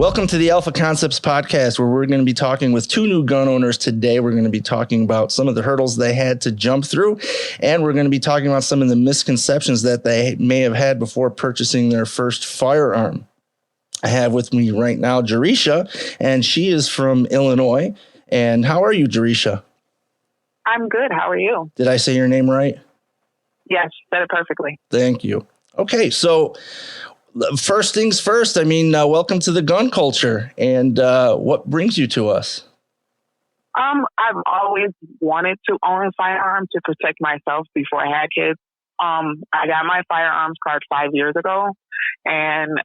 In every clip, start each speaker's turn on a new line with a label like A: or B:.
A: Welcome to the Alpha Koncepts Podcast, where we're going to be talking with two new gun owners today. We're going to be talking about some of the hurdles they had to jump through, and we're going to be talking about some of the misconceptions that they may have had before purchasing their first firearm. I have with me right now Jerisha, and she is from Illinois. And how are you, Jerisha?
B: I'm good. How are you?
A: Did I say your name right?
B: Yes, said it perfectly.
A: Thank you. Okay, so first things first, welcome to the gun culture. And what brings you to us?
B: I've always wanted to own a firearm to protect myself before I had kids. I got my firearms card 5 years ago, and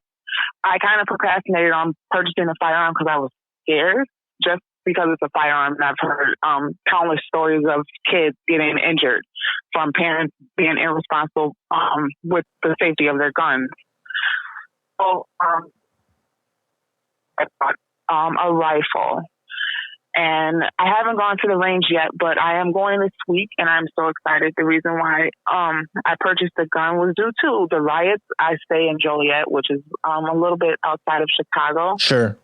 B: I kind of procrastinated on purchasing a firearm because I was scared, just because it's a firearm. And I've heard countless stories of kids getting injured from parents being irresponsible with the safety of their guns. So I bought a rifle, and I haven't gone to the range yet, but I am going this week, and I'm so excited. The reason why I purchased the gun was due to the riots. I stay in Joliet, which is a little bit outside of Chicago.
A: Sure.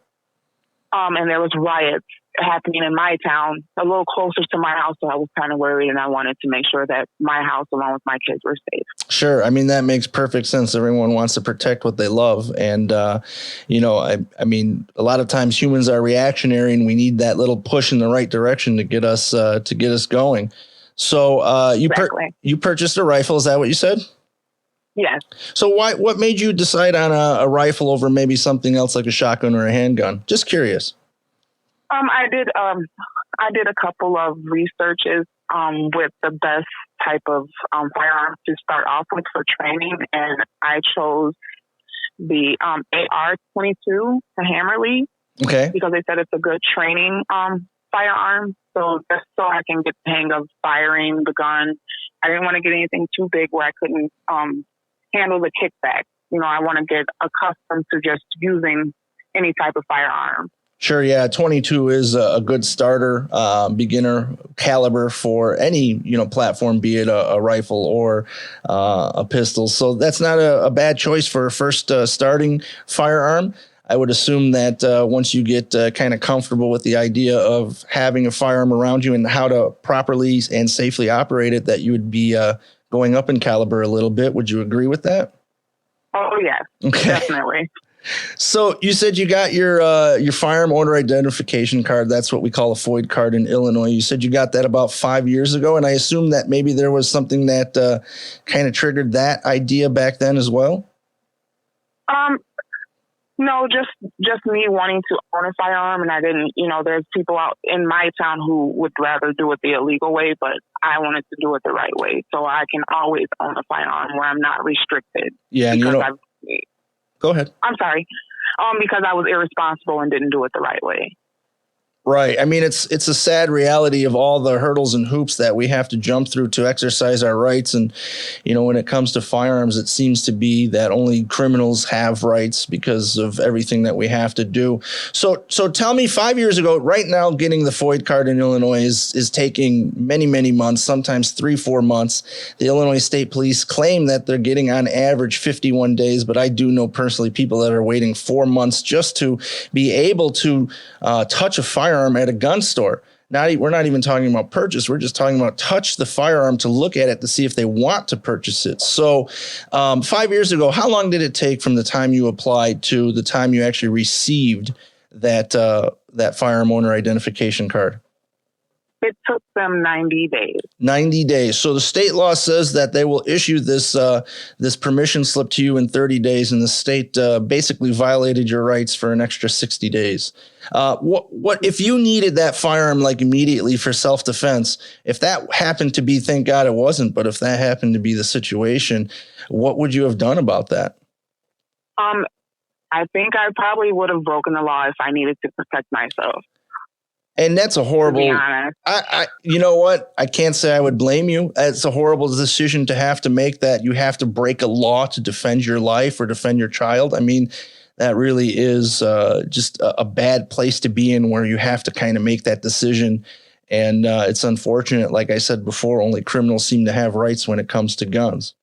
B: And there was riots happening in my town, a little closer to my house, so I was kind of worried, and I wanted to make sure that my house, along with my kids, were safe.
A: Sure. That makes perfect sense. Everyone wants to protect what they love. And, a lot of times humans are reactionary, and we need that little push in the right direction to get us going. So you purchased a rifle. Is that what you said?
B: Yes.
A: So what made you decide on a rifle over maybe something else like a shotgun or a handgun? Just curious.
B: I did a couple of researches with the best type of firearms to start off with for training, and I chose the AR-22, the Hammerly.
A: Okay.
B: Because they said it's a good training firearm. So just so I can get the hang of firing the gun. I didn't want to get anything too big where I couldn't handle the kickback. I want to get accustomed to just using any type of firearm.
A: Sure. Yeah. 22 is a good starter, beginner caliber for any, platform, be it a rifle or a pistol. So that's not a bad choice for a first starting firearm. I would assume that once you get kind of comfortable with the idea of having a firearm around you and how to properly and safely operate it, that you would be going up in caliber a little bit. Would you agree with that?
B: Oh, yes. Okay. Definitely.
A: So you said you got your firearm owner identification card. That's what we call a FOID card in Illinois. You said you got that about 5 years ago, and I assume that maybe there was something that kind of triggered that idea back then as well.
B: No, just me wanting to own a firearm, and I didn't. There's people out in my town who would rather do it the illegal way, but I wanted to do it the right way, so I can always own a firearm where I'm not restricted.
A: Yeah, and go ahead.
B: I'm sorry. Because I was irresponsible and didn't do it the right way.
A: Right. It's a sad reality of all the hurdles and hoops that we have to jump through to exercise our rights. And, when it comes to firearms, it seems to be that only criminals have rights because of everything that we have to do. So tell me, 5 years ago, right now, getting the FOID card in Illinois is taking many, many months, sometimes 3-4 months. The Illinois State Police claim that they're getting on average 51 days, but I do know personally people that are waiting 4 months just to be able to touch a firearm at a gun store. We're not even talking about purchase. We're just talking about touch the firearm to look at it to see if they want to purchase it. So 5 years ago, how long did it take from the time you applied to the time you actually received that firearm owner identification card?
B: It took them 90 days.
A: 90 days. So the state law says that they will issue this permission slip to you in 30 days, and the state basically violated your rights for an extra 60 days. What if you needed that firearm like immediately for self-defense? If that happened to be, thank God it wasn't, but if that happened to be the situation, what would you have done about that?
B: I think I probably would have broken the law if I needed to protect myself.
A: And that's a horrible,
B: to be honest.
A: You know what? I can't say I would blame you. It's a horrible decision to have to make, that you have to break a law to defend your life or defend your child. That really is just a bad place to be in, where you have to kind of make that decision. And it's unfortunate. Like I said before, only criminals seem to have rights when it comes to guns.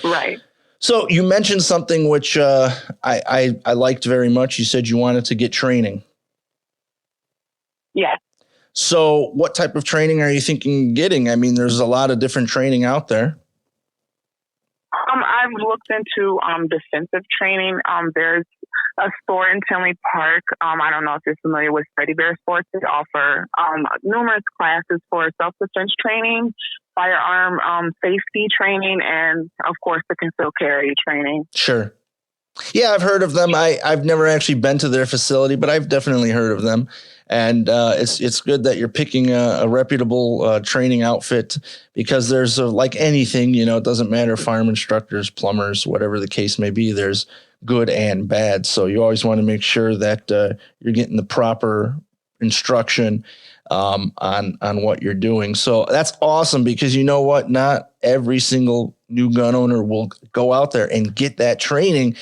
B: Right.
A: So you mentioned something which I liked very much. You said you wanted to get training.
B: Yes.
A: So what type of training are you thinking of getting? I mean, there's a lot of different training out there.
B: I've looked into defensive training. There's a store in Tinley Park. I don't know if you're familiar with Steady Bear Sports. They offer numerous classes for self-defense training, firearm safety training, and of course the concealed carry training.
A: Sure. Yeah, I've heard of them. I've never actually been to their facility, but I've definitely heard of them. And it's good that you're picking a reputable training outfit, because there's like anything, it doesn't matter, firemen instructors, plumbers, whatever the case may be, there's good and bad. So you always want to make sure that you're getting the proper instruction on what you're doing. So that's awesome, because you know what? Not every single new gun owner will go out there and get that training.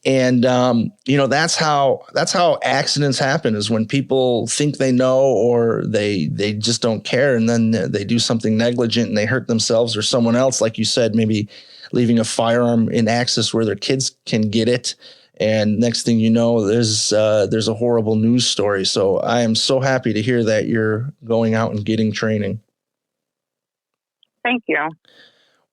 A: And, that's how accidents happen, is when people think they know, or they just don't care. And then they do something negligent and they hurt themselves or someone else. Like you said, maybe leaving a firearm in access where their kids can get it. And next thing you know, there's a horrible news story. So I am so happy to hear that you're going out and getting training.
B: Thank you.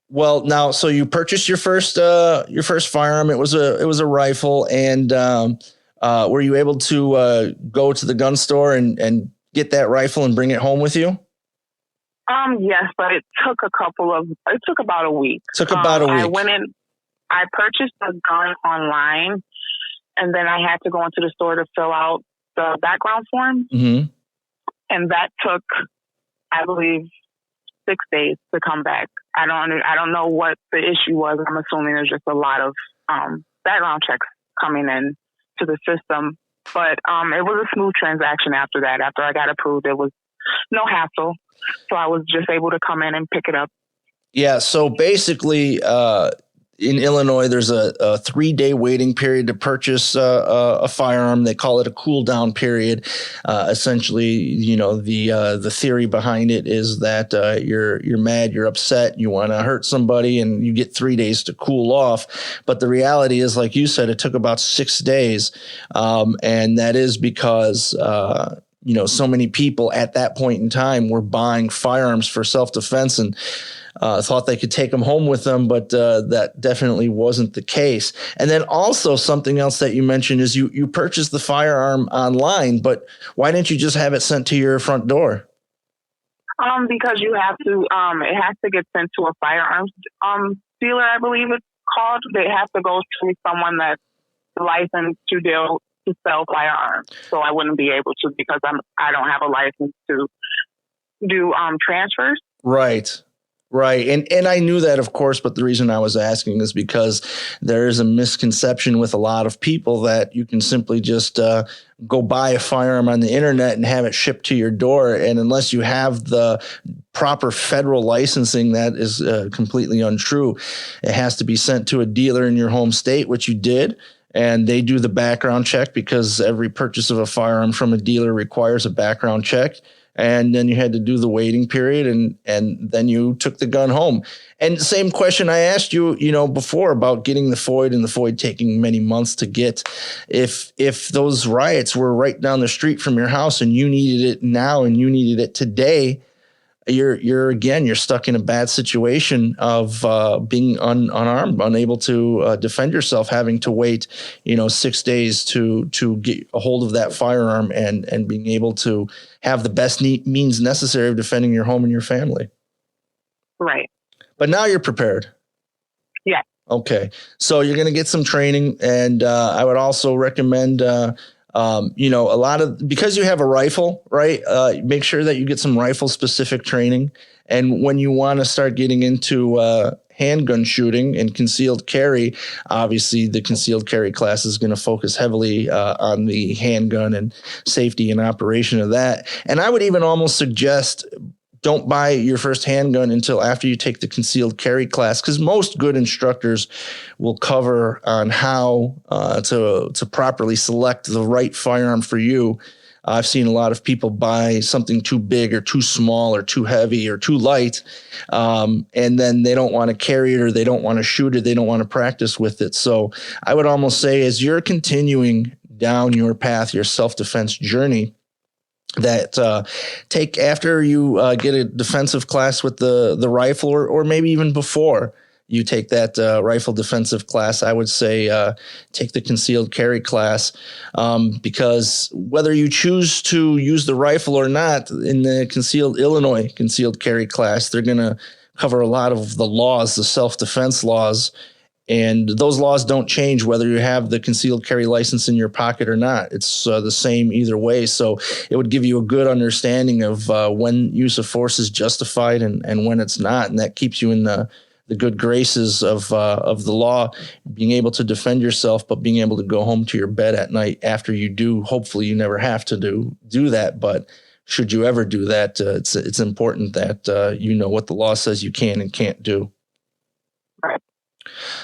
A: Well, now, so you purchased your first firearm. It was a rifle, and were you able to go to the gun store and get that rifle and bring it home with you?
B: Yes, but it took about a week. I went in. I purchased a gun online, and then I had to go into the store to fill out the background form.
A: Mm-hmm.
B: And that took, I believe, 6 days to come back. I don't know what the issue was. I'm assuming there's just a lot of background checks coming in to the system. But it was a smooth transaction after that. After I got approved, it was no hassle. So I was just able to come in and pick it up. Yeah.
A: So basically, in Illinois, there's a 3-day waiting period to purchase a firearm. They call it a cool down period. Essentially, the theory behind it is that you're mad, you're upset, you want to hurt somebody, and you get 3 days to cool off. But the reality is, like you said, it took about 6 days, and that is because so many people at that point in time were buying firearms for self-defense and thought they could take them home with them, but that definitely wasn't the case. And then also something else that you mentioned is you purchased the firearm online, but why didn't you just have it sent to your front door?
B: Because you have to, it has to get sent to a firearms dealer, I believe it's called. They have to go to someone that's licensed to sell firearms. So I wouldn't be able to, because I don't have a license to do transfers.
A: Right. And I knew that, of course, but the reason I was asking is because there is a misconception with a lot of people that you can simply just go buy a firearm on the internet and have it shipped to your door. And unless you have the proper federal licensing, that is completely untrue. It has to be sent to a dealer in your home state, which you did. And they do the background check, because every purchase of a firearm from a dealer requires a background check. And then you had to do the waiting period, and then you took the gun home. And same question I asked you, before about getting the FOID, and the FOID taking many months to get. If those riots were right down the street from your house and you needed it now and you needed it today, you're stuck in a bad situation of being unarmed, unable to defend yourself, having to wait, 6 days to get a hold of that firearm and being able to have the best means necessary of defending your home and your family.
B: Right.
A: But now you're prepared.
B: Yeah.
A: Okay. So you're going to get some training, and I would also recommend because you have a rifle, right? Make sure that you get some rifle specific training. And when you want to start getting into handgun shooting and concealed carry, obviously the concealed carry class is going to focus heavily on the handgun and safety and operation of that. And I would even almost suggest don't buy your first handgun until after you take the concealed carry class, because most good instructors will cover on how to properly select the right firearm for you I've seen a lot of people buy something too big or too small or too heavy or too light, and then they don't want to carry it or they don't want to shoot it. They don't want to practice with it. So I would almost say, as you're continuing down your path, your self-defense journey, that take after you get a defensive class with the rifle, or maybe even before you take that rifle defensive class, I would say take the concealed carry class, because whether you choose to use the rifle or not, in the Illinois concealed carry class, they're going to cover a lot of the laws, the self-defense laws. And those laws don't change whether you have the concealed carry license in your pocket or not. It's the same either way. So it would give you a good understanding of when use of force is justified and when it's not. And that keeps you in the good graces of the law, being able to defend yourself, but being able to go home to your bed at night after you do. Hopefully you never have to do that. But should you ever do that, it's important that you know what the law says you can and can't do.
B: Right.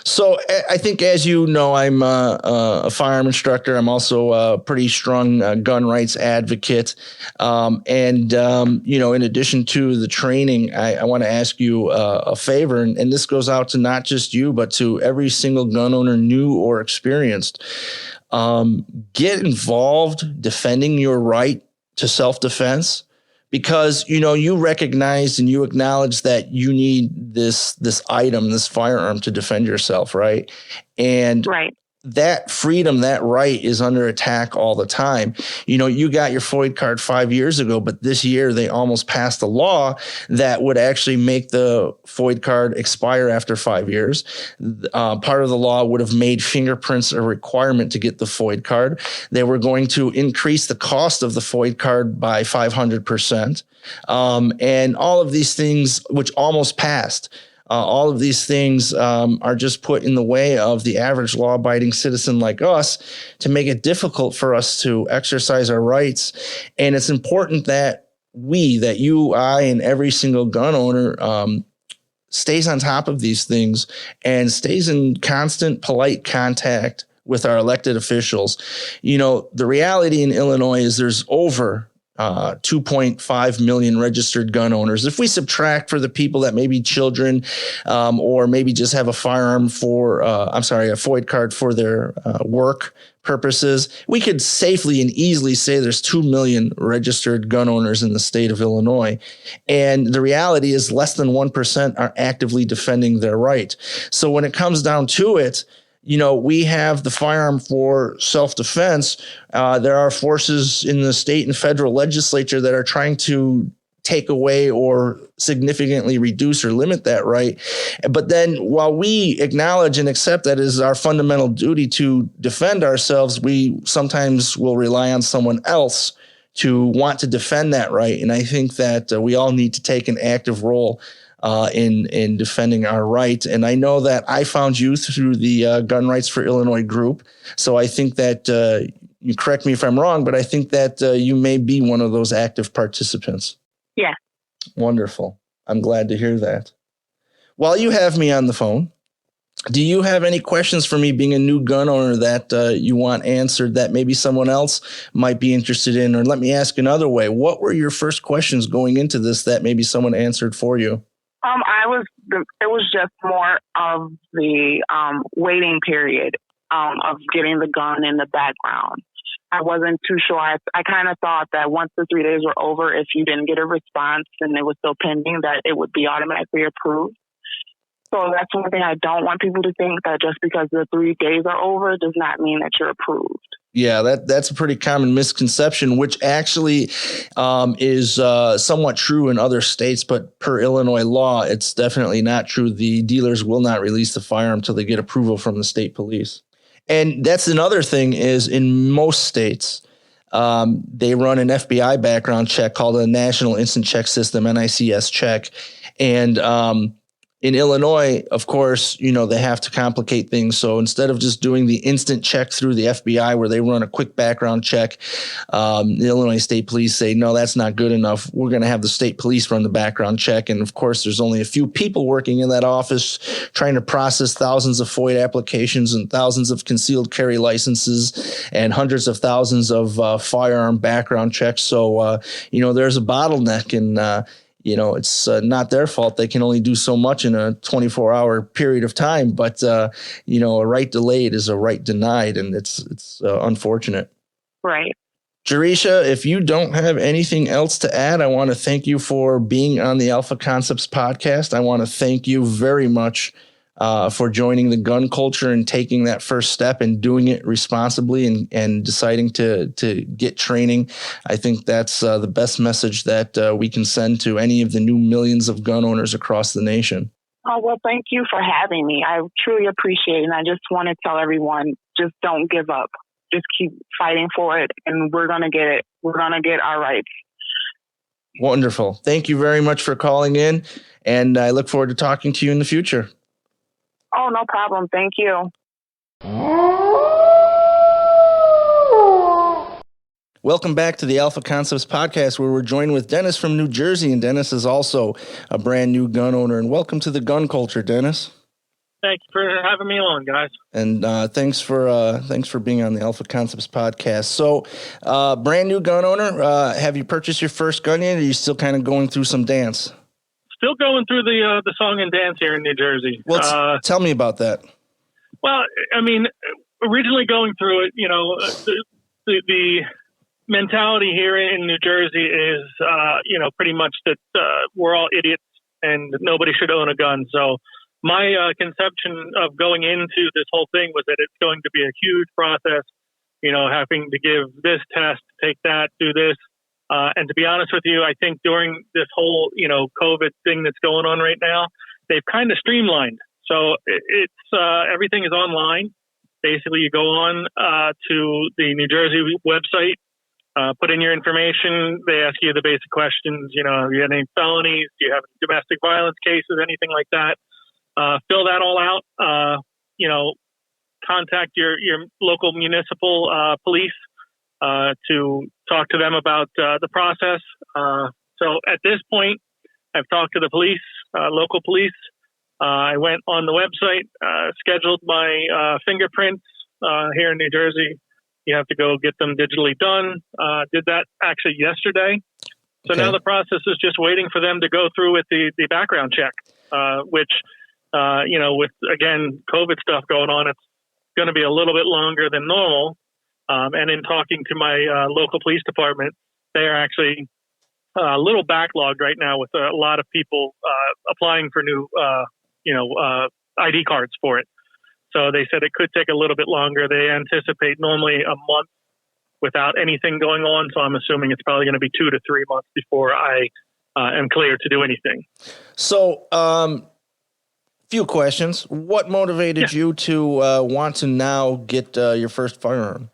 A: So I think, as you know, I'm a firearm instructor. I'm also a pretty strong gun rights advocate. In addition to the training, I want to ask you a favor, and this goes out to not just you, but to every single gun owner, new or experienced. Get involved defending your right to self-defense. Because, you recognize and you acknowledge that you need this item, this firearm, to defend yourself, right? And
B: right.
A: That freedom, that right, is under attack all the time. You got your FOID card 5 years ago, but this year they almost passed a law that would actually make the FOID card expire after 5 years. Part of the law would have made fingerprints a requirement to get the FOID card. They were going to increase the cost of the FOID card by 500%. And all of these things, which almost passed, all of these things are just put in the way of the average law-abiding citizen like us, to make it difficult for us to exercise our rights. And it's important that you, I, and every single gun owner stays on top of these things and stays in constant, polite contact with our elected officials. The reality in Illinois is there's over 2.5 million registered gun owners. If we subtract for the people that may be children, or maybe just have a firearm a FOID card for their work purposes, we could safely and easily say there's 2 million registered gun owners in the state of Illinois. And the reality is less than 1% are actively defending their right. So when it comes down to it, we have the firearm for self-defense. There are forces in the state and federal legislature that are trying to take away or significantly reduce or limit that right. But then, while we acknowledge and accept that is our fundamental duty to defend ourselves, we sometimes will rely on someone else to want to defend that right. And I think that we all need to take an active role in defending our right. And I know that I found you through the Gun Rights for Illinois group. So I think that you correct me if I'm wrong, but I think that you may be one of those active participants.
B: Yeah.
A: Wonderful. I'm glad to hear that. While you have me on the phone, do you have any questions for me, being a new gun owner, that you want answered that maybe someone else might be interested in? Or let me ask another way. What were your first questions going into this that maybe someone answered for you?
B: It was just more of the waiting period of getting the gun in the background. I wasn't too sure. I kind of thought that once the 3 days were over, if you didn't get a response and it was still pending, that it would be automatically approved. So that's one thing I don't want people to think, that just because the 3 days are over does not mean that you're approved.
A: Yeah, that's a pretty common misconception, which actually is somewhat true in other states, but per Illinois law, it's definitely not true. The dealers will not release the firearm until they get approval from the state police. And that's another thing, is in most states, they run an FBI background check called a National Instant Check System, NICS check. And In Illinois, of course, they have to complicate things. So instead of just doing the instant check through the FBI where they run a quick background check, the Illinois State Police say, no, that's not good enough. We're going to have the state police run the background check. And of course, there's only a few people working in that office trying to process thousands of FOIA applications and thousands of concealed carry licenses and hundreds of thousands of firearm background checks. So, there's a bottleneck, and it's not their fault. They can only do so much in a 24-hour period of time. But, a right delayed is a right denied, and it's unfortunate.
B: Right.
A: Jerisha, if you don't have anything else to add, I want to thank you for being on the Alpha Concepts podcast. I want to thank you very much for joining the gun culture and taking that first step and doing it responsibly and deciding to get training. I think that's the best message that we can send to any of the new millions of gun owners across the nation.
B: Oh, well, thank you for having me. I truly appreciate it. And I just want to tell everyone, just don't give up. Just keep fighting for it, and we're going to get it. We're going to get our rights.
A: Wonderful. Thank you very much for calling in, and I look forward to talking to you in the future.
B: Oh, no problem. Thank you.
A: Welcome back to the Alpha Concepts podcast, where we're joined with Dennis from New Jersey, and Dennis is also a brand new gun owner. And welcome to the gun culture, Dennis.
C: Thanks for having me on, guys.
A: And thanks for being on the Alpha Concepts podcast. So, brand new gun owner. Have you purchased your first gun yet? Or are you still kind of going through some dance?
C: Still going through the song and dance here in New Jersey.
A: Well, tell me about that.
C: Well, I mean, originally going through it, the mentality here in New Jersey is, pretty much that we're all idiots and nobody should own a gun. So my conception of going into this whole thing was that it's going to be a huge process, having to give this test, take that, do this. And to be honest with you, I think during this whole, COVID thing that's going on right now, they've kind of streamlined. So it's everything is online. Basically, you go on to the New Jersey website, put in your information. They ask you the basic questions. Have you had any felonies? Do you have any domestic violence cases? Anything like that? Fill that all out. Contact your local municipal police to talk to them about the process. So at this point, I've talked to the police, local police. I went on the website, scheduled my fingerprints here in New Jersey. You have to go get them digitally done. Did that actually yesterday. So
A: Okay.
C: Now the process is just waiting for them to go through with the background check, which, with, again, COVID stuff going on, it's going to be a little bit longer than normal. And in talking to my local police department, they are actually a little backlogged right now with a lot of people applying for new, ID cards for it. So they said it could take a little bit longer. They anticipate normally a month without anything going on. So I'm assuming it's probably going to be 2 to 3 months before I am cleared to do anything.
A: So, few questions. What motivated you to want to now get your first firearm?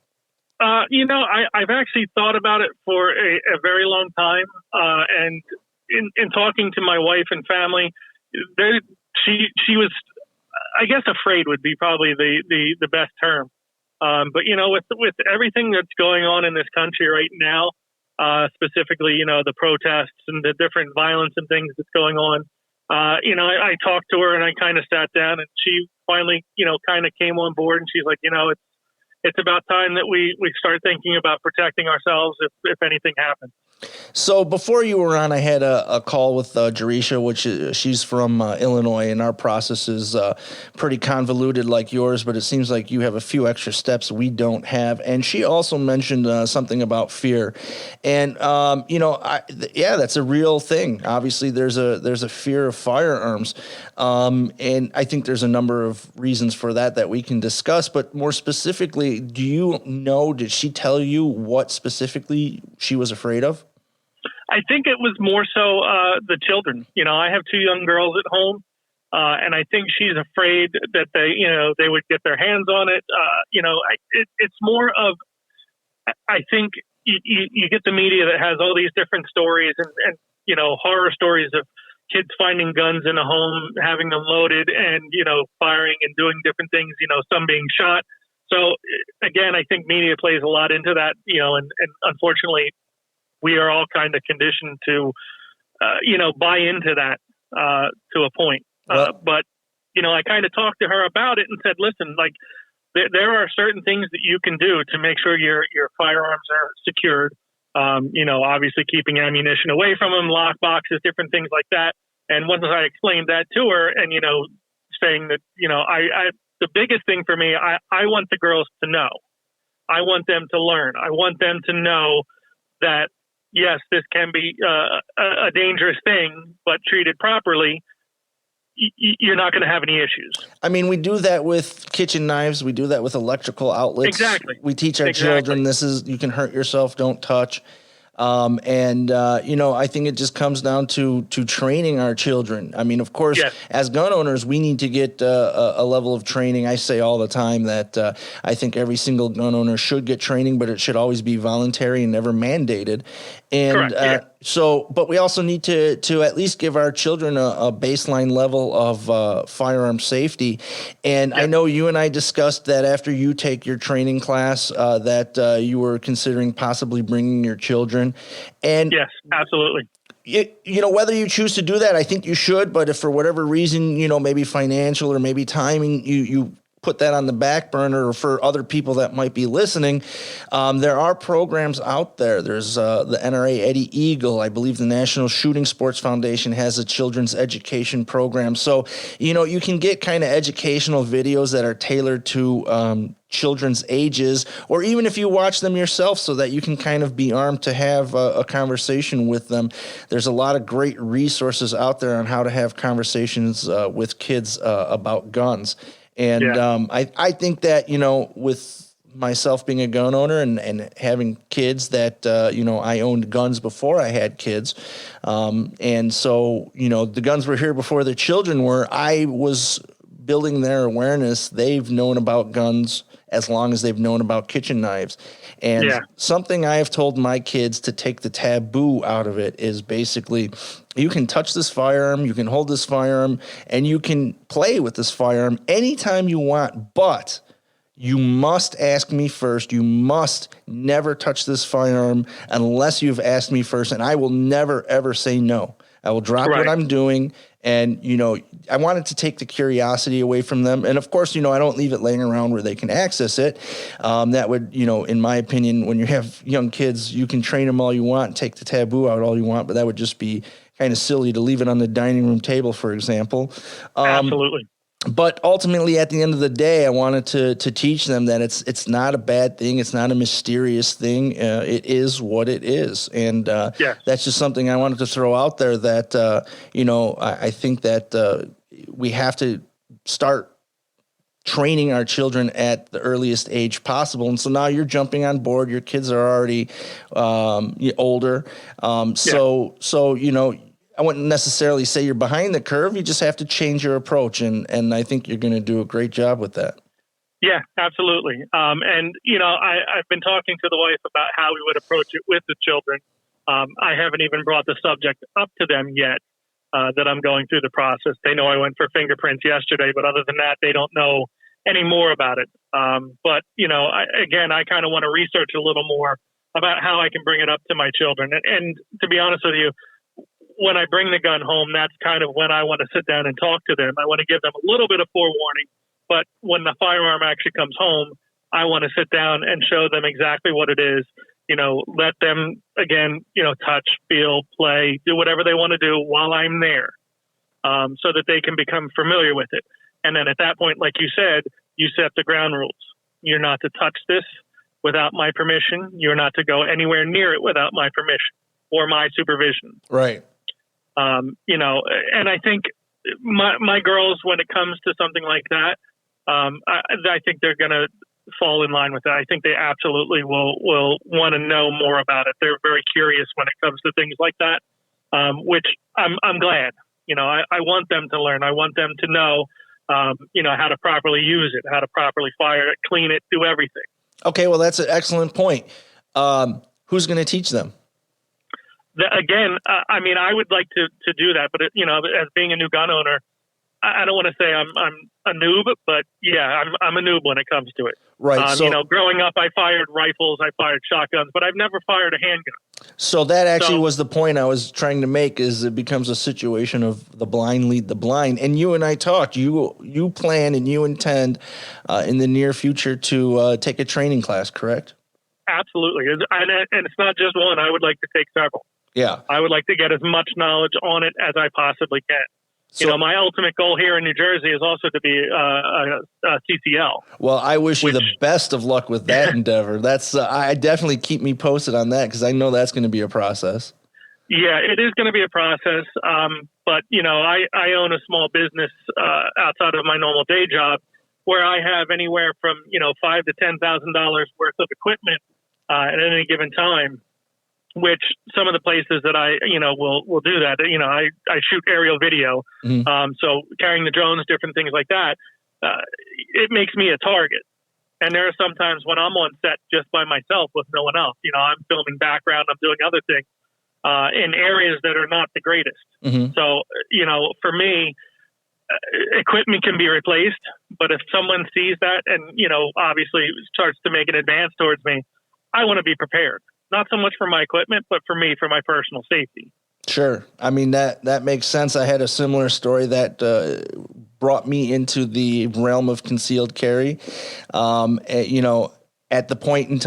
C: I've actually thought about it for a very long time. And in talking to my wife and family, she was, I guess, afraid would be probably the best term. But with everything that's going on in this country right now, specifically, the protests and the different violence and things that's going on, I talked to her and I kind of sat down, and she finally, kind of came on board, and she's like, it's about time that we start thinking about protecting ourselves if anything happens.
A: So before you were on, I had a call with Jerisha, which she's from Illinois, and our process is pretty convoluted like yours, but it seems like you have a few extra steps we don't have. And she also mentioned something about fear, and that's a real thing. Obviously, there's a fear of firearms, and I think there's a number of reasons for that we can discuss. But more specifically, did she tell you what specifically she was afraid of?
C: I think it was more so the children. I have 2 young girls at home, and I think she's afraid that they would get their hands on it. It's more of, I think you get the media that has all these different stories and horror stories of kids finding guns in a home, having them loaded and, firing and doing different things, some being shot. So again, I think media plays a lot into that, and unfortunately we are all kind of conditioned to, buy into that to a point. But, I kind of talked to her about it and said, listen, like there are certain things that you can do to make sure your firearms are secured. Obviously keeping ammunition away from them, lock boxes, different things like that. And once I explained that to her and, saying that, the biggest thing for me, I want the girls to know. I want them to learn. I want them to know that, yes, this can be a dangerous thing, but treated properly, you're not going to have any issues.
A: I mean, we do that with kitchen knives. We do that with electrical outlets.
C: Exactly.
A: We teach our children, you can hurt yourself, don't touch. I think it just comes down to training our children. I mean, of course, as gun owners, we need to get a level of training. I say all the time that I think every single gun owner should get training, but it should always be voluntary and never mandated. And but we also need to at least give our children a baseline level of firearm safety. And I know you and I discussed that after you take your training class that you were considering possibly bringing your children. And
C: yes, absolutely.
A: Whether you choose to do that, I think you should. But if for whatever reason, maybe financial or maybe timing, you put that on the back burner, or for other people that might be listening, there are programs out there. There's the NRA Eddie Eagle. I believe the National Shooting Sports Foundation has a children's education program. So, you can get kind of educational videos that are tailored to children's ages, or even if you watch them yourself so that you can kind of be armed to have a conversation with them. There's a lot of great resources out there on how to have conversations with kids about guns. And I think that, with myself being a gun owner and having kids that, I owned guns before I had kids. And so, the guns were here before the children were. I was building their awareness. They've known about guns as long as they've known about kitchen knives. And something I have told my kids to take the taboo out of it is basically, you can touch this firearm, you can hold this firearm, and you can play with this firearm anytime you want, but you must ask me first. You must never touch this firearm unless you've asked me first, and I will never, ever say no. I will drop what I'm doing. And, I wanted to take the curiosity away from them. And of course, I don't leave it laying around where they can access it. That would, in my opinion, when you have young kids, you can train them all you want, take the taboo out all you want, but that would just be kind of silly to leave it on the dining room table, for example.
C: Absolutely.
A: But ultimately, at the end of the day, I wanted to teach them that it's not a bad thing. It's not a mysterious thing. It is what it is. And that's just something I wanted to throw out there that, I think that we have to start training our children at the earliest age possible. And so now you're jumping on board. Your kids are already older. I wouldn't necessarily say you're behind the curve. You just have to change your approach. And I think you're going to do a great job with that.
C: Yeah, absolutely. I've been talking to the wife about how we would approach it with the children. I haven't even brought the subject up to them yet, that I'm going through the process. They know I went for fingerprints yesterday, but other than that, they don't know any more about it. I kind of want to research a little more about how I can bring it up to my children. And to be honest with you, when I bring the gun home, that's kind of when I want to sit down and talk to them. I want to give them a little bit of forewarning, but when the firearm actually comes home, I want to sit down and show them exactly what it is. Let them, again, touch, feel, play, do whatever they want to do while I'm there, so that they can become familiar with it. And then at that point, like you said, you set the ground rules. You're not to touch this without my permission. You're not to go anywhere near it without my permission or my supervision.
A: Right.
C: And I think my girls, when it comes to something like that, I think they're going to fall in line with that. I think they absolutely will want to know more about it. They're very curious when it comes to things like that, which I'm glad. I want them to learn. I want them to know, how to properly use it, how to properly fire it, clean it, do everything.
A: Okay, well, that's an excellent point. Who's going to teach them?
C: Again, I mean, I would like to do that, but as being a new gun owner, I don't want to say I'm a noob, but yeah, I'm a noob when it comes to it.
A: Right. So,
C: growing up, I fired rifles, I fired shotguns, but I've never fired a handgun.
A: So that actually was the point I was trying to make, is it becomes a situation of the blind lead the blind. And you and I talked, you plan and you intend in the near future to take a training class, correct?
C: Absolutely. And it's not just one. I would like to take several.
A: Yeah.
C: I would like to get as much knowledge on it as I possibly can. So, my ultimate goal here in New Jersey is also to be a CCL.
A: Well, I wish you the best of luck with that endeavor. That's I definitely keep me posted on that, because I know that's going to be a process. Yeah,
C: it is going to be a process. But, I own a small business outside of my normal day job, where I have anywhere from, $5,000 to $10,000 worth of equipment at any given time. Which some of the places that I, will do that. I shoot aerial video.
A: Mm-hmm.
C: So carrying the drones, different things like that, it makes me a target. And there are some times when I'm on set just by myself with no one else. I'm filming background, I'm doing other things in areas that are not the greatest.
A: Mm-hmm.
C: So, for me, equipment can be replaced. But if someone sees that and, obviously starts to make an advance towards me, I want to be prepared. Not so much for my equipment, but for me, for my personal safety.
A: Sure. I mean, that makes sense. I had a similar story that brought me into the realm of concealed carry. At that point in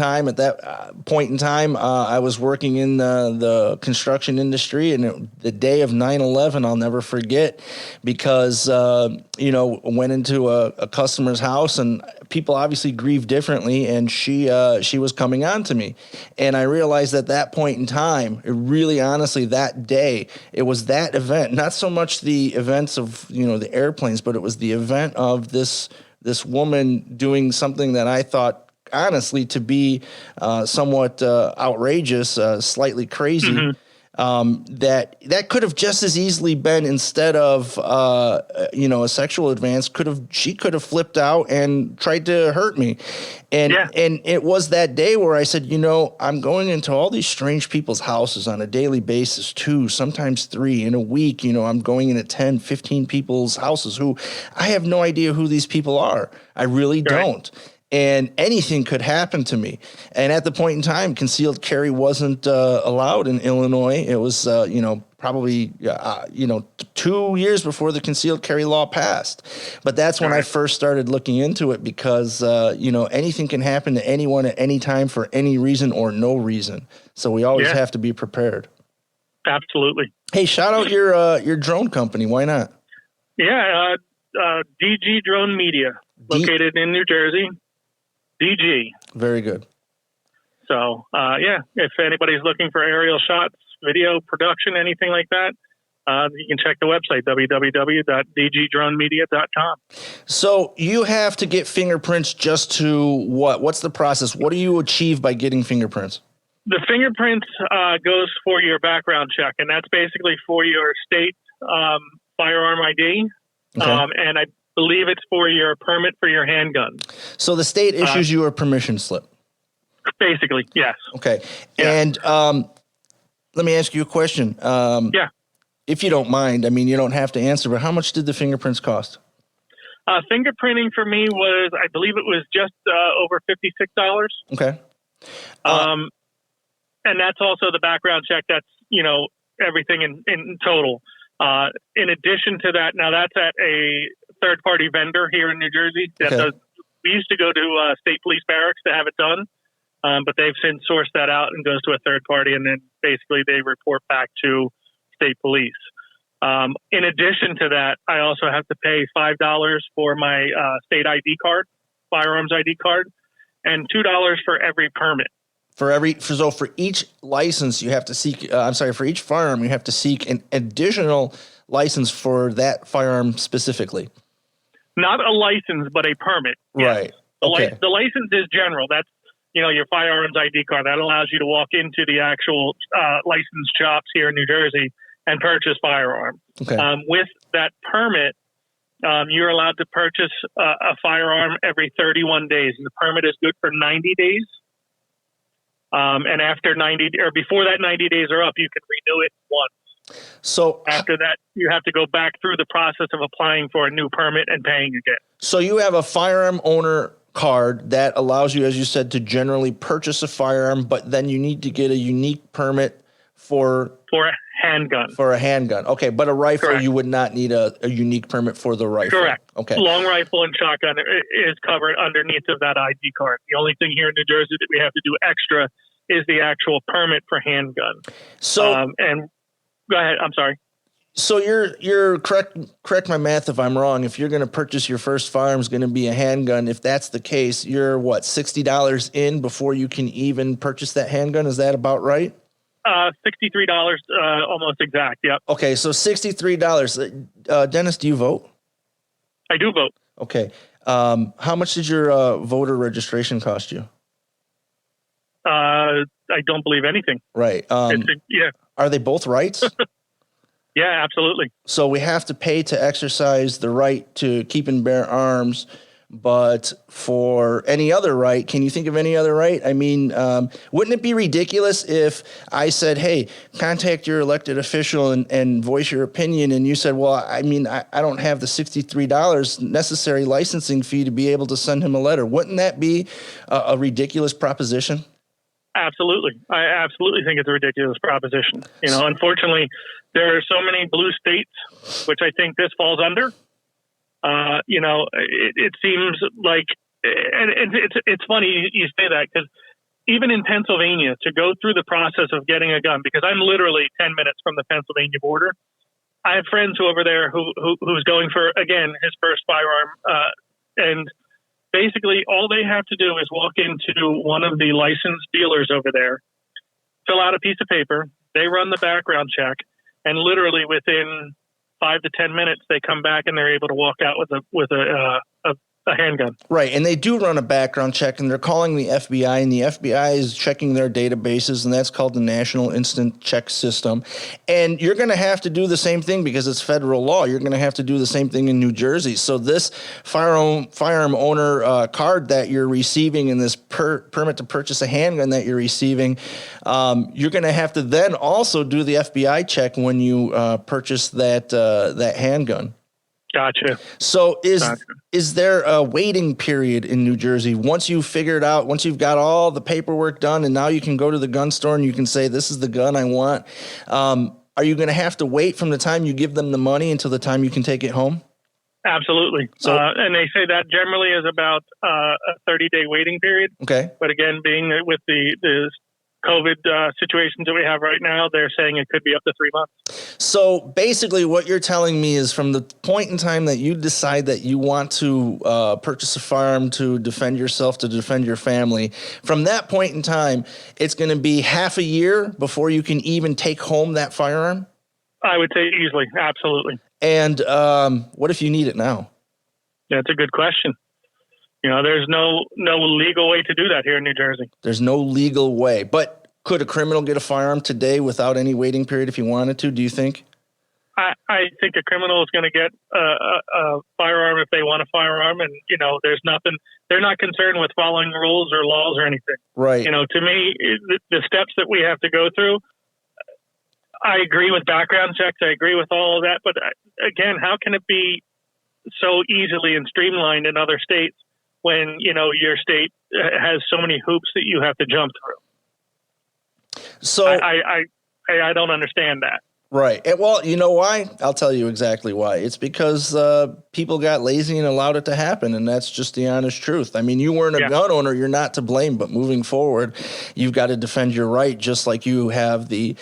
A: time, I was working in the construction industry, and the day of 9/11, I'll never forget, because, went into a customer's house, and people obviously grieve differently, and she was coming on to me. And I realized at that point in time, that day, it was that event, not so much the events of, the airplanes, but it was the event of this woman doing something that I thought, honestly, to be somewhat outrageous, slightly crazy.
C: Mm-hmm.
A: That could have just as easily been, instead of a sexual advance, she could have flipped out and tried to hurt me. And it was that day where I said, I'm going into all these strange people's houses on a daily basis, 2, sometimes 3 in a week. I'm going into 10, 15 people's houses who I have no idea who these people are. I really don't. And anything could happen to me. And at the point in time, concealed carry wasn't allowed in Illinois. It was, probably, 2 years before the concealed carry law passed. But that's when I first started looking into it, because, anything can happen to anyone at any time for any reason or no reason. So we always have to be prepared.
C: Absolutely.
A: Hey, shout out your drone company. Why not?
C: Yeah, DG Drone Media, located in New Jersey. DG.
A: Very good.
C: So, if anybody's looking for aerial shots, video production, anything like that, you can check the website, www.dgdronemedia.com.
A: So you have to get fingerprints just to what? What's the process? What do you achieve by getting fingerprints?
C: The fingerprints goes for your background check, and that's basically for your state firearm ID.
A: Okay.
C: And I believe it's for your permit for your handgun.
A: So the state issues you a permission slip.
C: Basically, yes.
A: Okay. Yeah. And let me ask you a question. If you don't mind, I mean, you don't have to answer, but how much did the fingerprints cost?
C: Fingerprinting for me was, I believe it was just over $56.
A: Okay.
C: And that's also the background check. That's, everything in total. In addition to that, now that's at a third-party vendor here in New Jersey. We used to go to state police barracks to have it done, but they've since sourced that out and goes to a third party, and then basically they report back to state police. In addition to that, I also have to pay $5 for my state ID card, firearms ID card, and $2 for every permit.
A: For each license, you have to seek. For each firearm, you have to seek an additional license for that firearm specifically.
C: Not a license, but a permit.
A: Right.
C: Yes. The license is general. That's your firearms ID card. That allows you to walk into the actual licensed shops here in New Jersey and purchase firearms.
A: Okay.
C: With that permit, you're allowed to purchase a firearm every 31 days, and the permit is good for 90 days. And after 90 or before that 90 days are up, you can renew it once.
A: So
C: after that, you have to go back through the process of applying for a new permit and paying again.
A: So you have a firearm owner card that allows you, as you said, to generally purchase a firearm, but then you need to get a unique permit for
C: a handgun.
A: For a handgun. Okay, but a rifle,
C: Correct.
A: You would not need a unique permit for the rifle.
C: Correct.
A: Okay.
C: Long rifle and shotgun is covered underneath of that ID card. The only thing here in New Jersey that we have to do extra is the actual permit for handgun.
A: So,
C: and go ahead. I'm sorry.
A: So you're correct my math if I'm wrong. If you're going to purchase your first firearm is going to be a handgun, if that's the case, you're what, $60 in before you can even purchase that handgun? Is that about right?
C: $63, almost exact. Yep.
A: Okay, so $63. Dennis, do you vote?
C: I do vote.
A: Okay. How much did your voter registration cost you?
C: I don't believe anything.
A: Right.
C: Yeah.
A: Are they both rights?
C: Yeah, absolutely.
A: So we have to pay to exercise the right to keep and bear arms, but for any other right, can you think of any other right? I mean, wouldn't it be ridiculous if I said, hey, contact your elected official and voice your opinion, and you said, well, I mean, I don't have the $63 necessary licensing fee to be able to send him a letter. Wouldn't that be a ridiculous proposition?
C: Absolutely. I absolutely think it's a ridiculous proposition. You know, unfortunately, there are so many blue states, which I think this falls under. You know, it seems like, and it's funny you say that, because even in Pennsylvania, to go through the process of getting a gun, because I'm literally 10 minutes from the Pennsylvania border, I have friends over there who's going for, again, his first firearm, and basically, all they have to do is walk into one of the licensed dealers over there, fill out a piece of paper, they run the background check, and literally within 5 to 10 minutes, they come back and they're able to walk out with a handgun.
A: Right, and they do run a background check, and they're calling the FBI, and the FBI is checking their databases, and that's called the National Instant Check System. And you're going to have to do the same thing because it's federal law. You're going to have to do the same thing in New Jersey. So this firearm owner card that you're receiving and this permit to purchase a handgun that you're receiving, you're going to have to then also do the FBI check when you purchase that handgun.
C: Gotcha.
A: So is there a waiting period in New Jersey once you've figured out, once you've got all the paperwork done and now you can go to the gun store and you can say, this is the gun I want? Are you going to have to wait from the time you give them the money until the time you can take it home?
C: Absolutely. So, and they say that generally is about a 30-day waiting period.
A: Okay.
C: But again, being with the COVID situations that we have right now, they're saying it could be up to 3 months.
A: So basically what you're telling me is from the point in time that you decide that you want to purchase a firearm to defend yourself, to defend your family, from that point in time, it's going to be half a year before you can even take home that firearm?
C: I would say easily. Absolutely.
A: And what if you need it now?
C: That's a good question. You know, there's no legal way to do that here in New Jersey.
A: There's no legal way. But could a criminal get a firearm today without any waiting period if he wanted to, do you think?
C: I think a criminal is going to get a firearm if they want a firearm. And, you know, there's nothing, they're not concerned with following rules or laws or anything.
A: Right.
C: You know, to me, the steps that we have to go through, I agree with background checks. I agree with all of that. But again, how can it be so easily and streamlined in other states when, you know, your state has so many hoops that you have to jump through?
A: So
C: I don't understand that.
A: Right. And, well, you know why? I'll tell you exactly why. It's because people got lazy and allowed it to happen, and that's just the honest truth. I mean, you weren't a gun owner, you're not to blame, but moving forward, you've got to defend your right just like you have the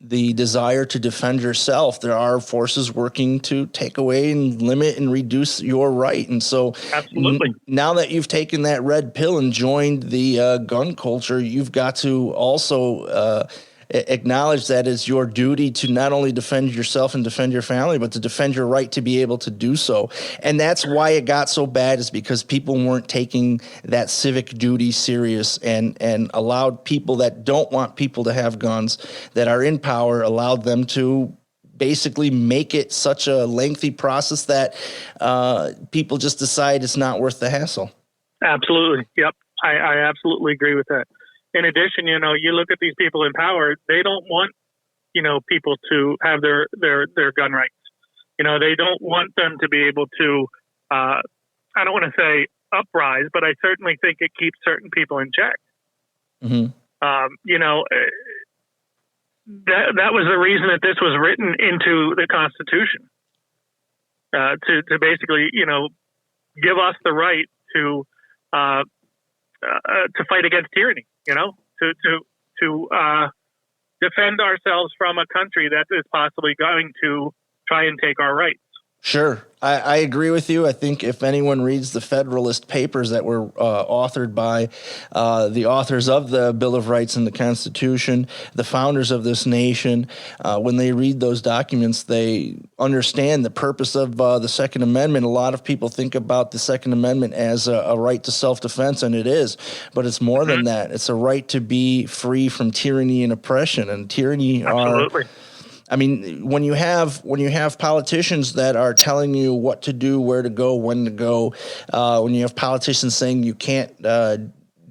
A: desire to defend yourself. There are forces working to take away and limit and reduce your right. And so
C: absolutely.
A: Now that you've taken that red pill and joined the gun culture, you've got to also acknowledge that it's your duty to not only defend yourself and defend your family, but to defend your right to be able to do so. And that's why it got so bad, is because people weren't taking that civic duty serious and allowed people that don't want people to have guns, that are in power, allowed them to basically make it such a lengthy process that people just decide it's not worth the hassle.
C: Absolutely. Yep. I absolutely agree with that. in addition, you look at these people in power, they don't want, people to have their gun rights. They don't want them to be able to, I don't want to say uprise, but I certainly think it keeps certain people in check.
A: Mm-hmm.
C: That was the reason that this was written into the Constitution, to basically, give us the right to fight against tyranny, to defend ourselves from a country that is possibly going to try and take our rights.
A: Sure. I agree with you. I think if anyone reads the Federalist Papers that were authored by the authors of the Bill of Rights and the Constitution, the founders of this nation, when they read those documents, they understand the purpose of the Second Amendment. A lot of people think about the Second Amendment as a right to self-defense, and it is, but it's more than that. It's a right to be free from tyranny and oppression, and tyranny
C: Absolutely.
A: I mean, when you have politicians that are telling you what to do, where to go, when to go, when you have politicians saying you can't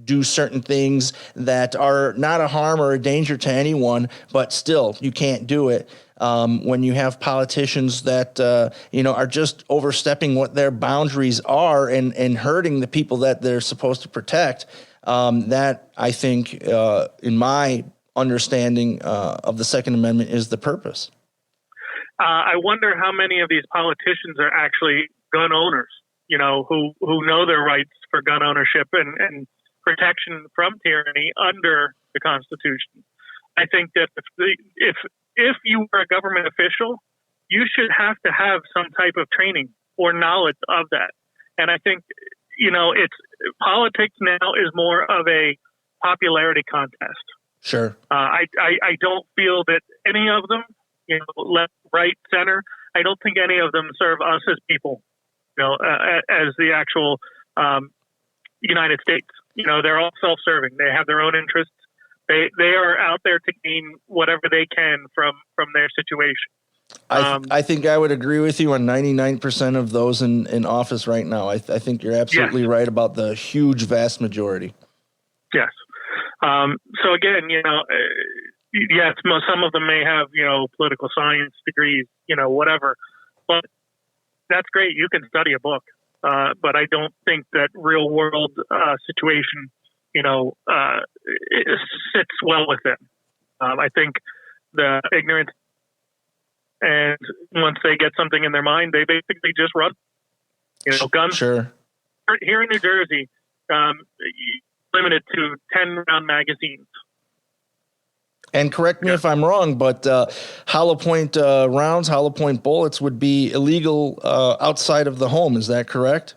A: do certain things that are not a harm or a danger to anyone, but still you can't do it. When you have politicians that are just overstepping what their boundaries are and hurting the people that they're supposed to protect, that I think, in my understanding of the Second Amendment, is the purpose.
C: I wonder how many of these politicians are actually gun owners, who know their rights for gun ownership and protection from tyranny under the Constitution. I think that if you were a government official, you should have to have some type of training or knowledge of that. And I think, it's politics now is more of a popularity contest.
A: Sure.
C: I don't feel that any of them, left, right, center, I don't think any of them serve us as people, as the actual United States. They're all self-serving. They have their own interests. They are out there to gain whatever they can from their situation.
A: I think I would agree with you on 99% of those in office right now. I think you're absolutely right about the huge, vast majority.
C: Yes. So again, yes, some of them may have, political science degrees, whatever, but that's great. You can study a book. But I don't think that real world, situation, it sits well with them. I think the ignorance, and once they get something in their mind, they basically just run, guns.
A: Sure.
C: Here in New Jersey, limited to 10 round magazines.
A: And correct me if I'm wrong, but hollow point rounds, hollow point bullets would be illegal outside of the home. Is that correct?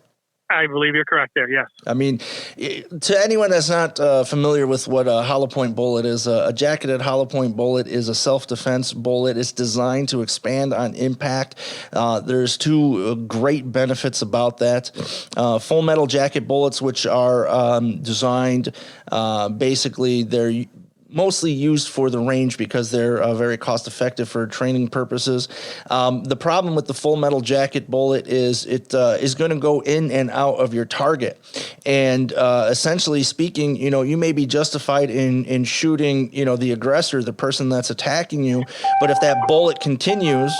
C: I believe you're correct there, yes.
A: I mean, to anyone that's not familiar with what a hollow point bullet is, a jacketed hollow point bullet is a self-defense bullet. It's designed to expand on impact. There's two great benefits about that. Full metal jacket bullets, which are designed, basically they're mostly used for the range because they're very cost effective for training purposes. The problem with the full metal jacket bullet is it is going to go in and out of your target. And essentially speaking, you may be justified in shooting, the aggressor, the person that's attacking you. But if that bullet continues,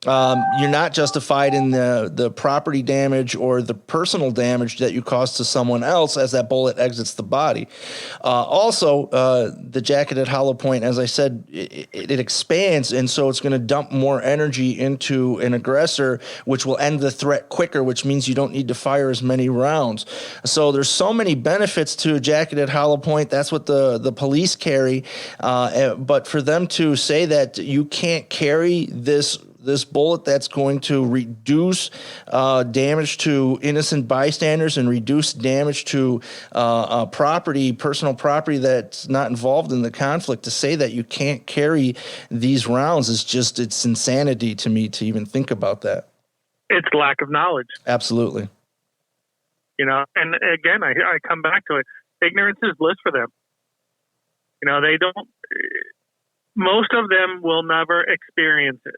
A: you're not justified in the property damage or the personal damage that you cause to someone else as that bullet exits the body. Also, the jacketed hollow point, as I said, it expands, and so it's going to dump more energy into an aggressor, which will end the threat quicker, which means you don't need to fire as many rounds. So there's so many benefits to a jacketed hollow point. That's what the police carry. But for them to say that you can't carry this bullet that's going to reduce damage to innocent bystanders and reduce damage to personal property that's not involved in the conflict, to say that you can't carry these rounds it's insanity to me to even think about that.
C: It's lack of knowledge.
A: Absolutely.
C: And again, I come back to it. Ignorance is bliss for them. They don't, most of them will never experience it.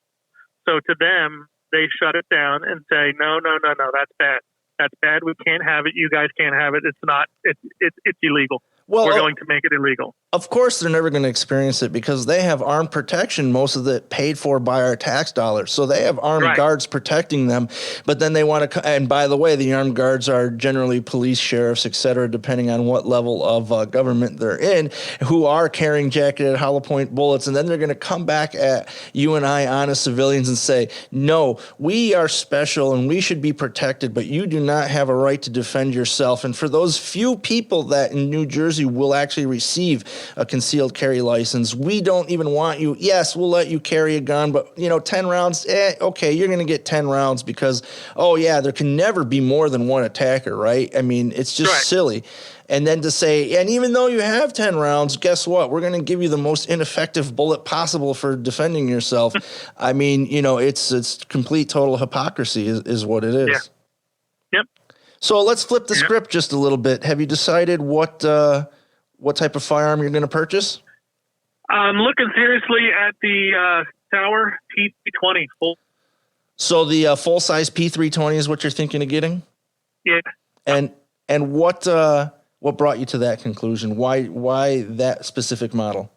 C: So to them, they shut it down and say, no, that's bad. That's bad. We can't have it. You guys can't have it. It's not, it's illegal.
A: Well,
C: we're going to make it illegal.
A: Of course, they're never going to experience it because they have armed protection, most of it paid for by our tax dollars. So they have armed guards protecting them. But then they want to, and by the way, the armed guards are generally police, sheriffs, et cetera, depending on what level of government they're in, who are carrying jacketed hollow point bullets. And then they're going to come back at you and I, honest civilians, and say, no, we are special and we should be protected, but you do not have a right to defend yourself. And for those few people that in New Jersey will actually receive a concealed carry license, we don't even want you. Yes, we'll let you carry a gun, but 10 rounds, okay, you're going to get 10 rounds because, oh yeah, there can never be more than one attacker, right? I mean, it's just silly. And then to say, and even though you have 10 rounds, guess what? We're going to give you the most ineffective bullet possible for defending yourself. I mean, it's complete total hypocrisy is what it is.
C: Yeah. Yep.
A: So let's flip the script just a little bit. Have you decided what type of firearm you're going to purchase?
C: I'm looking seriously at the Tower P320 full. So
A: the full-size P320 is what you're thinking of getting?
C: Yeah.
A: And what brought you to that conclusion? Why that specific model?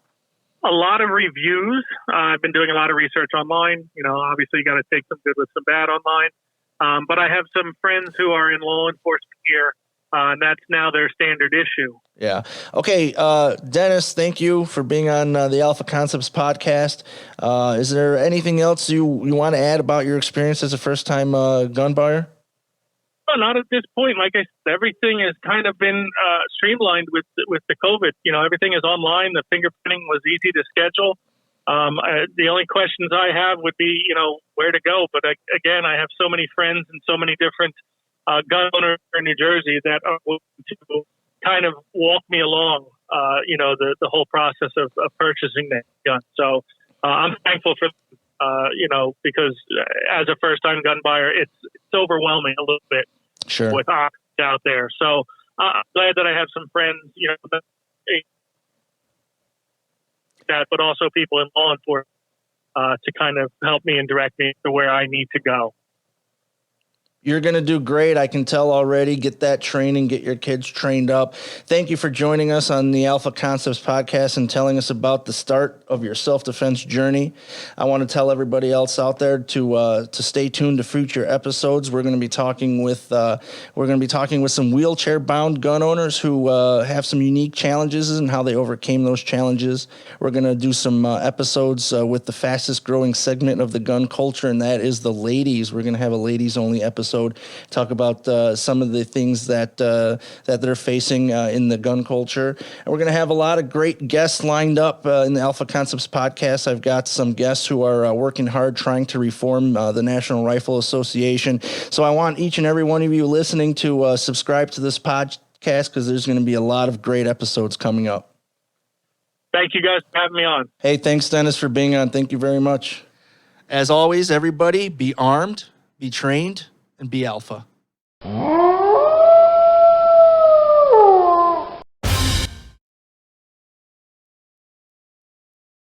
C: A lot of reviews. I've been doing a lot of research online. Obviously you got to take some good with some bad online. But I have some friends who are in law enforcement here, and that's now their standard issue.
A: Yeah. Okay, Dennis, thank you for being on the Alpha Koncepts podcast. Is there anything else you want to add about your experience as a first-time gun buyer?
C: No, not at this point. Like I said, everything has kind of been streamlined with the COVID. Everything is online. The fingerprinting was easy to schedule. The only questions I have would be, where to go. But again, I have so many friends and so many different gun owners in New Jersey that are willing to kind of walk me along, the whole process of purchasing that gun. So I'm thankful for, because as a first-time gun buyer, it's overwhelming a little bit with options out there. So I'm glad that I have some friends, that, but also people in law enforcement to kind of help me and direct me to where I need to go.
A: You're going to do great. I can tell already. Get that training, get your kids trained up. Thank you for joining us on the Alpha Koncepts podcast and telling us about the start of your self-defense journey. I want to tell everybody else out there to stay tuned to future episodes. We're going to be talking with some wheelchair-bound gun owners who have some unique challenges and how they overcame those challenges. We're going to do some episodes with the fastest growing segment of the gun culture, and that is the ladies. We're going to have a ladies-only episode. Talk about some of the things that they're facing in the gun culture. And we're going to have a lot of great guests lined up in the Alpha Koncepts podcast. I've got some guests who are working hard trying to reform the National Rifle Association. So I want each and every one of you listening to subscribe to this podcast because there's going to be a lot of great episodes coming up.
C: Thank you guys for having me on.
A: Hey, thanks, Dennis, for being on. Thank you very much. As always, everybody, be armed, be trained, and be alpha.